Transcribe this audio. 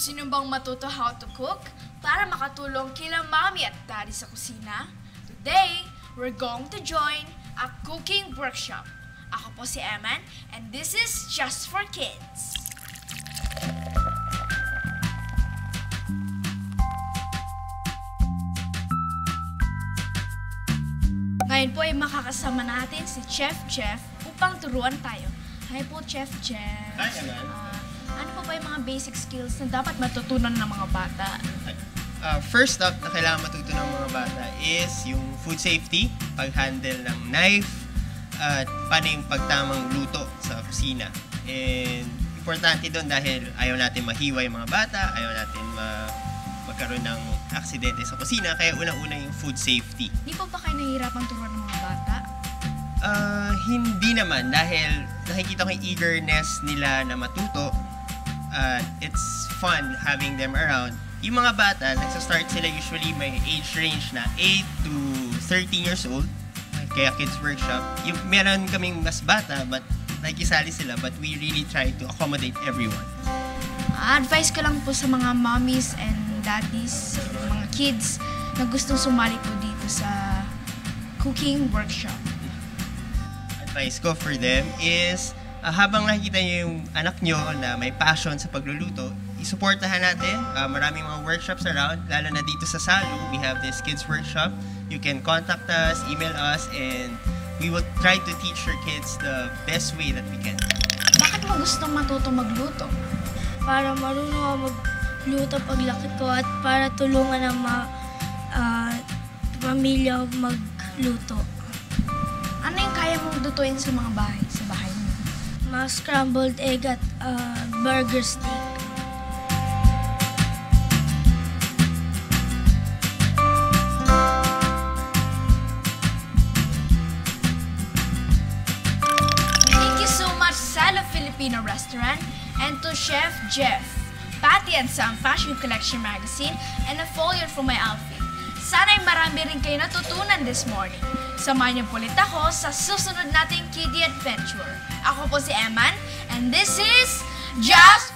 Gusto niyo bang matuto how to cook para makatulong kila mommy at daddy sa kusina? Today, we're going to join a cooking workshop. Ako po si Eman, and this is Just for Kids. Ngayon po ay makakasama natin si Chef Jeff upang turuan tayo. Hi po, Chef Jeff. Hi, Eman. Ano po ba yung mga basic skills na dapat matutunan ng mga bata? First up na kailangan matutunan ng mga bata is yung food safety, pag-handle ng knife, at paano yung pagtamang luto sa kusina. And importante doon dahil ayaw natin mahiwa yung mga bata, ayaw natin magkaroon ng aksidente sa kusina, kaya unang-una yung food safety. Di po ba kayo nahihirapan turuan ng mga bata? Hindi naman dahil nakikita ko yung eagerness nila na matuto. It's fun having them around. Yung mga bata, nagsa-start sila usually may age range na 8 to 13 years old. Kaya Kids Workshop. Yung meron kaming mas bata, but nakikisali sila, but we really try to accommodate everyone. Advice ko lang po sa mga mommies and daddies, mga kids na gustong sumali po dito sa cooking workshop. Advice ko for them is habang nakikita nyo yung anak nyo na may passion sa pagluluto, isuportahan natin. Maraming mga workshops around, lalo na dito sa Salu. We have this kids workshop. You can contact us, email us, and we will try to teach your kids the best way that we can. Bakit mo gustong matuto magluto? Para marunong ako magluto paglaki ko at para tulungan ang mga pamilya magluto. Ano yung kaya mong lutuin sa mga bahay, sa bahay mo? Mga scrambled egg at burger steak. Thank you so much, Salo Filipino Restaurant, and to Chef Jeff, Patty and Sam Fashion Collection Magazine, and a foliar for my outfit. Sana'y marami rin kayo natutunan this morning. Samahan niyo po ulit ako sa susunod nating Kiddie Adventure. Ako po si Eman, and this is Just